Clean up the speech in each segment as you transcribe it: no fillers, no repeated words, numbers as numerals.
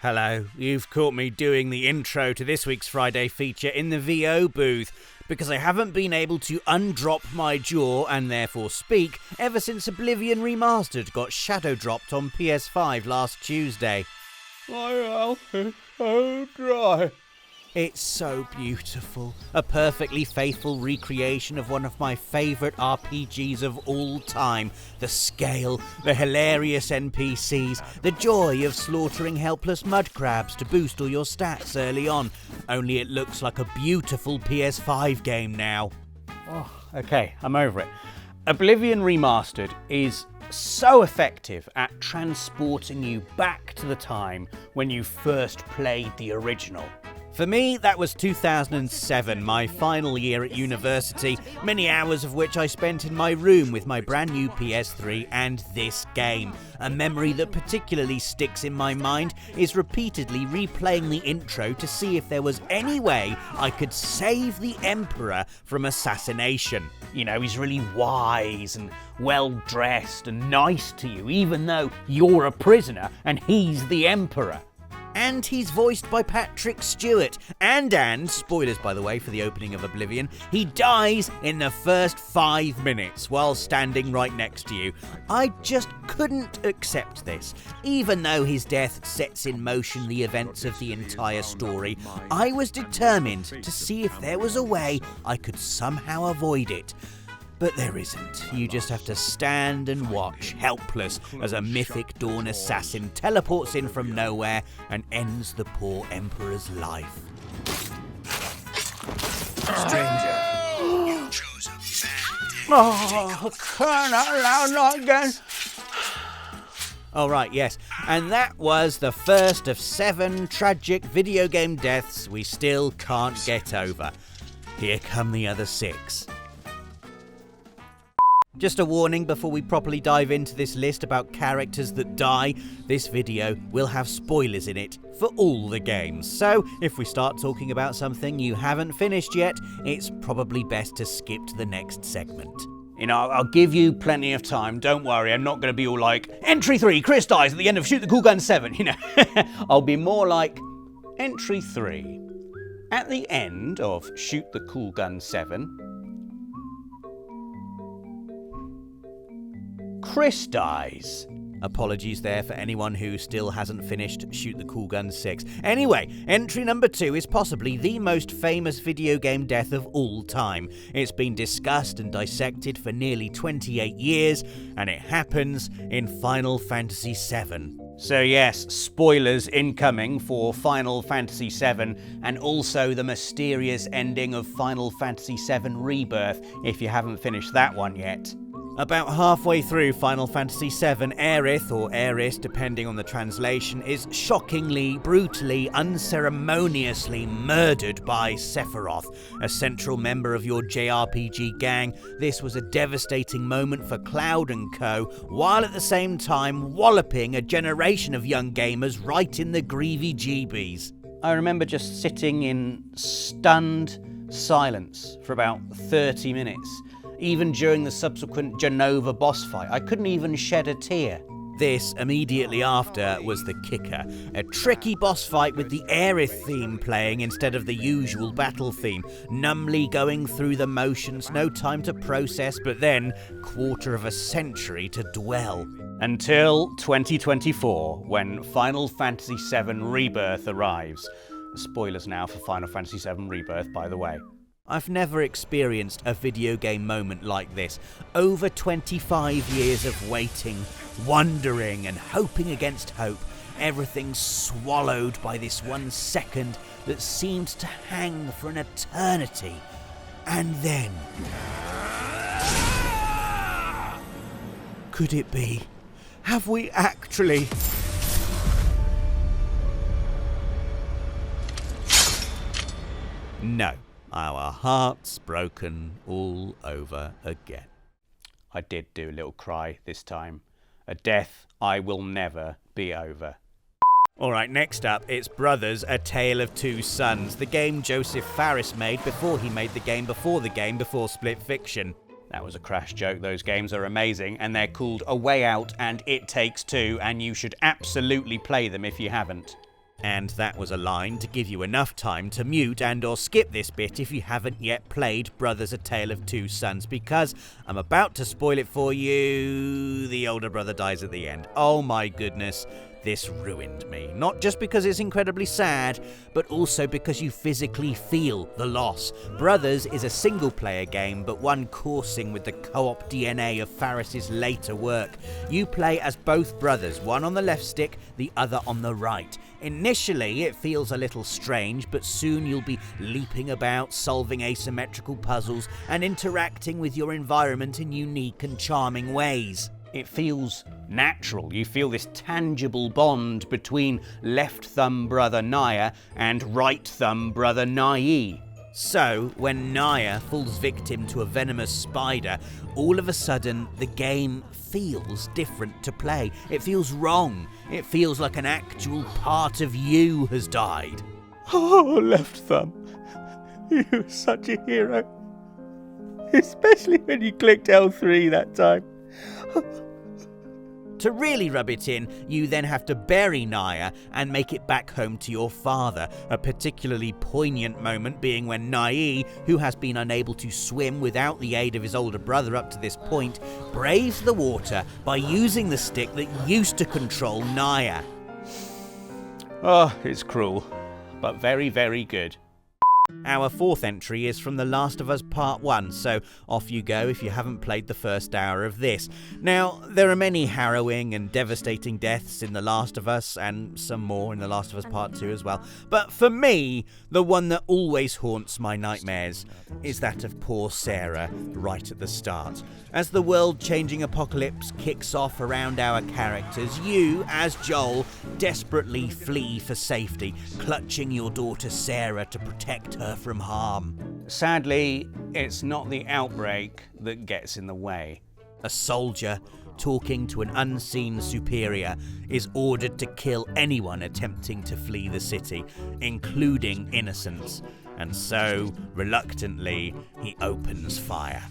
Hello, you've caught me doing the intro to this week's Friday feature in the VO booth, because I haven't been able to undrop my jaw and therefore speak ever since Oblivion Remastered got shadow dropped on PS5 last Tuesday. My mouth is so dry. It's so beautiful, a perfectly faithful recreation of one of my favourite RPGs of all time. The scale, the hilarious NPCs, the joy of slaughtering helpless mud crabs to boost all your stats early on. Only it looks like a beautiful PS5 game now. Oh, okay, I'm over it. Oblivion Remastered is so effective at transporting you back to the time when you first played the original. For me, that was 2007, my final year at university, many hours of which I spent in my room with my brand new PS3 and this game. A memory that particularly sticks in my mind is repeatedly replaying the intro to see if there was any way I could save the Emperor from assassination. You know, he's really wise and well-dressed and nice to you, even though you're a prisoner and he's the Emperor. And he's voiced by Patrick Stewart. And, spoilers by the way for the opening of Oblivion, he dies in the first 5 minutes while standing right next to you. I just couldn't accept this. Even though his death sets in motion the events of the entire story, I was determined to see if there was a way I could somehow avoid it. But there isn't. You just have to stand and watch, helpless, as a mythic Dawn assassin teleports in from nowhere and ends the poor Emperor's life. Stranger, you chose a bad day. Oh, crying out loud again. Oh right, yes. And that was the first of 7 tragic video game deaths we still can't get over. Here come the other 6. Just a warning before we properly dive into this list about characters that die, this video will have spoilers in it for all the games. So, if we start talking about something you haven't finished yet, it's probably best to skip to the next segment. You know, I'll give you plenty of time, don't worry, I'm not going to be all like, Entry 3, Chris dies at the end of Shoot the Cool Gun 7, you know. I'll be more like, Entry 3, at the end of Shoot the Cool Gun 7, Chris dies. Apologies there for anyone who still hasn't finished Shoot the Cool Gun 6. Anyway, entry number 2 is possibly the most famous video game death of all time. It's been discussed and dissected for nearly 28 years, and it happens in Final Fantasy VII. So yes, spoilers incoming for Final Fantasy VII, and also the mysterious ending of Final Fantasy VII Rebirth, if you haven't finished that one yet. About halfway through Final Fantasy VII, Aerith, or Eris depending on the translation, is shockingly, brutally, unceremoniously murdered by Sephiroth, a central member of your JRPG gang. This was a devastating moment for Cloud & Co., while at the same time walloping a generation of young gamers right in the greavy jeebies. I remember just sitting in stunned silence for about 30 minutes. Even during the subsequent Genova boss fight, I couldn't even shed a tear. This, immediately after, was the kicker. A tricky boss fight with the Aerith theme playing instead of the usual battle theme. Numbly going through the motions, no time to process, but then quarter of a century to dwell. Until 2024, when Final Fantasy VII Rebirth arrives. Spoilers now for Final Fantasy VII Rebirth, by the way. I've never experienced a video game moment like this. Over 25 years of waiting, wondering and hoping against hope. Everything swallowed by this 1 second that seemed to hang for an eternity. And then... could it be? Have we actually... No. Our hearts broken all over again. I did do a little cry this time. A death I will never be over. Alright, next up, it's Brothers, A Tale of Two Sons, the game Joseph Fares made before he made the game before Split Fiction. That was a crash joke. Those games are amazing, and they're called A Way Out and It Takes Two, and you should absolutely play them if you haven't. And that was a line to give you enough time to mute and or skip this bit if you haven't yet played Brothers: A Tale of Two Sons, because I'm about to spoil it for you. The older brother dies at the end. Oh my goodness. This ruined me. Not just because it's incredibly sad, but also because you physically feel the loss. Brothers is a single-player game, but one coursing with the co-op DNA of Faris's later work. You play as both brothers, one on the left stick, the other on the right. Initially, it feels a little strange, but soon you'll be leaping about, solving asymmetrical puzzles, and interacting with your environment in unique and charming ways. It feels natural. You feel this tangible bond between left thumb brother Naya and right thumb brother Nai. So, when Naya falls victim to a venomous spider, all of a sudden the game feels different to play. It feels wrong. It feels like an actual part of you has died. Oh, left thumb. You were such a hero. Especially when you clicked L3 that time. To really rub it in, you then have to bury Naya and make it back home to your father. A particularly poignant moment being when Nai, who has been unable to swim without the aid of his older brother up to this point, braves the water by using the stick that used to control Naya. Oh, it's cruel, but very, very good. Our fourth entry is from The Last of Us Part 1, so off you go if you haven't played the first hour of this. Now, there are many harrowing and devastating deaths in The Last of Us, and some more in The Last of Us Part 2 as well. But for me, the one that always haunts my nightmares is that of poor Sarah right at the start. As the world-changing apocalypse kicks off around our characters, you, as Joel, desperately flee for safety, clutching your daughter Sarah to protect her from harm. Sadly, it's not the outbreak that gets in the way. A soldier, talking to an unseen superior, is ordered to kill anyone attempting to flee the city, including innocents. And so, reluctantly, he opens fire.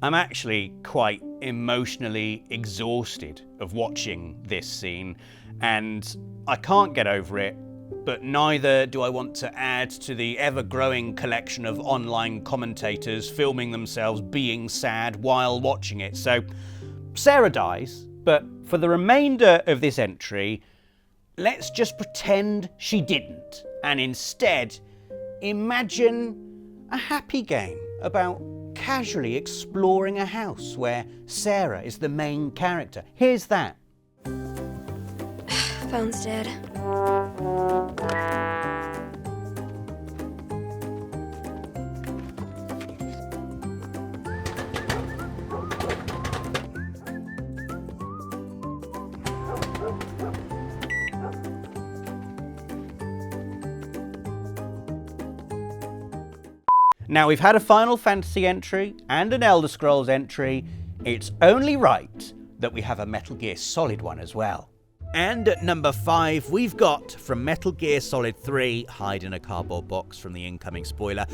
I'm actually quite emotionally exhausted of watching this scene, and I can't get over it, but neither do I want to add to the ever-growing collection of online commentators filming themselves being sad while watching it. So, Sarah dies, but for the remainder of this entry, let's just pretend she didn't, and instead, imagine a happy game about casually exploring a house where Sarah is the main character. Here's that. Phone's dead. Now we've had a Final Fantasy entry and an Elder Scrolls entry. It's only right that we have a Metal Gear Solid one as well. And at number 5, we've got, from Metal Gear Solid 3, hide in a cardboard box from the incoming spoiler,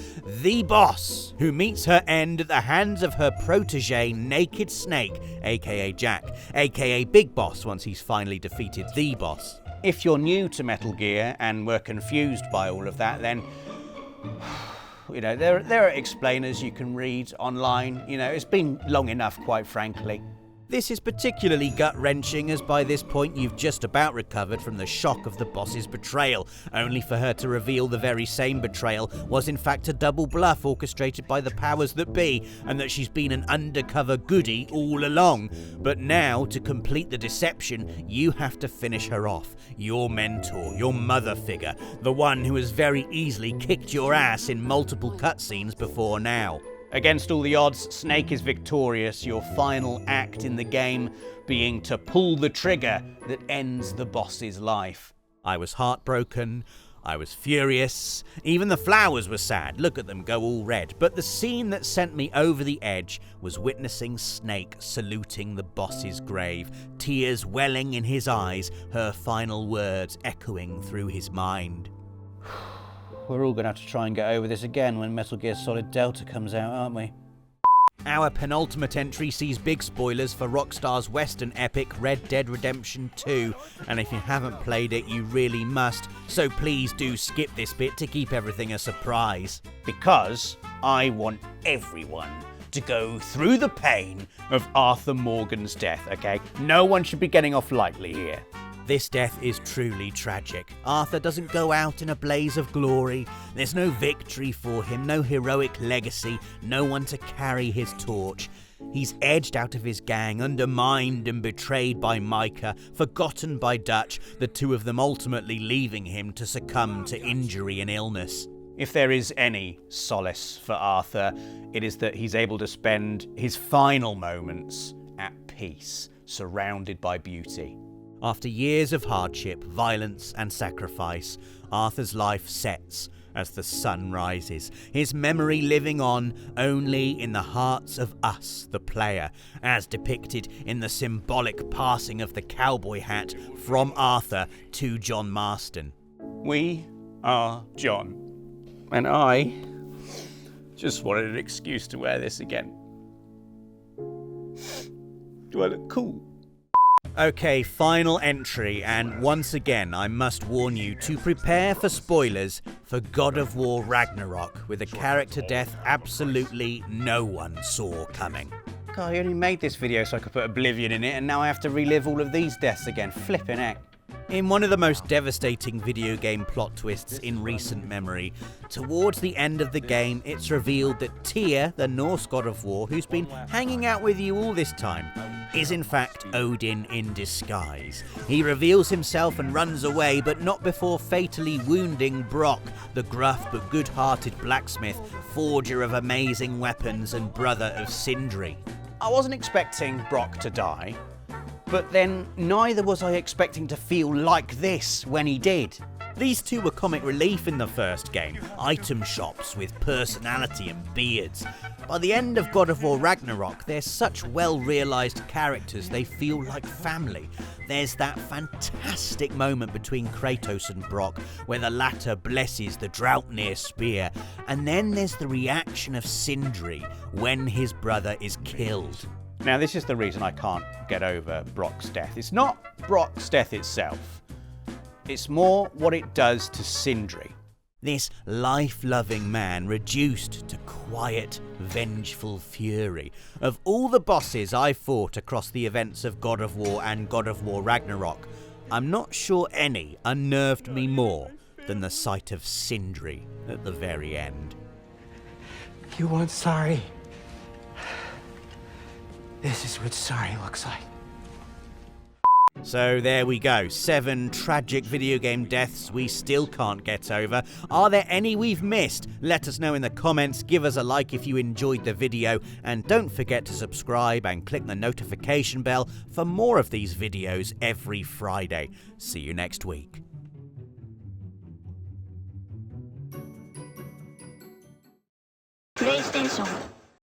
the boss, who meets her end at the hands of her protege, Naked Snake, aka Jack, aka Big Boss, once he's finally defeated the boss. If you're new to Metal Gear and were confused by all of that, then you know, there are explainers you can read online. You know, it's been long enough, quite frankly. This is particularly gut-wrenching as by this point you've just about recovered from the shock of the boss's betrayal, only for her to reveal the very same betrayal was in fact a double bluff orchestrated by the powers that be, and that she's been an undercover goodie all along. But now, to complete the deception, you have to finish her off. Your mentor, your mother figure, the one who has very easily kicked your ass in multiple cutscenes before now. Against all the odds, Snake is victorious, your final act in the game being to pull the trigger that ends the boss's life. I was heartbroken, I was furious, even the flowers were sad, look at them go all red. But the scene that sent me over the edge was witnessing Snake saluting the boss's grave, tears welling in his eyes, her final words echoing through his mind. we're all going to have to try and get over this again when Metal Gear Solid Delta comes out, aren't we? Our penultimate entry sees big spoilers for Rockstar's Western epic Red Dead Redemption 2, and if you haven't played it, you really must, so please do skip this bit to keep everything a surprise. Because I want everyone to go through the pain of Arthur Morgan's death, okay? No one should be getting off lightly here. This death is truly tragic. Arthur doesn't go out in a blaze of glory. There's no victory for him, no heroic legacy, no one to carry his torch. He's edged out of his gang, undermined and betrayed by Micah, forgotten by Dutch, the two of them ultimately leaving him to succumb to injury and illness. If there is any solace for Arthur, it is that he's able to spend his final moments at peace, surrounded by beauty. After years of hardship, violence and sacrifice, Arthur's life sets as the sun rises, his memory living on only in the hearts of us, the player, as depicted in the symbolic passing of the cowboy hat from Arthur to John Marston. We are John, and I just wanted an excuse to wear this again. Do I look cool? Okay, final entry, and once again I must warn you to prepare for spoilers for God of War Ragnarok, with a character death absolutely no one saw coming. God, I only made this video so I could put Oblivion in it, and now I have to relive all of these deaths again. Flippin' heck. In one of the most devastating video game plot twists in recent memory, towards the end of the game, it's revealed that Tyr, the Norse god of war, who's been hanging out with you all this time, is in fact Odin in disguise. He reveals himself and runs away, but not before fatally wounding Brock, the gruff but good-hearted blacksmith, forger of amazing weapons and brother of Sindri. I wasn't expecting Brock to die, but then neither was I expecting to feel like this when he did. These two were comic relief in the first game, item shops with personality and beards. By the end of God of War Ragnarok, they're such well-realised characters they feel like family. There's that fantastic moment between Kratos and Brock where the latter blesses the Draupnir spear, and then there's the reaction of Sindri when his brother is killed. Now, this is the reason I can't get over Brock's death. It's not Brock's death itself. It's more what it does to Sindri. This life-loving man reduced to quiet, vengeful fury. Of all the bosses I fought across the events of God of War and God of War Ragnarok, I'm not sure any unnerved me more than the sight of Sindri at the very end. You want sorry? This is what sorry looks like. So there we go, 7 tragic video game deaths we still can't get over. Are there any we've missed? Let us know in the comments, give us a like if you enjoyed the video, and don't forget to subscribe and click the notification bell for more of these videos every Friday. See you next week. PlayStation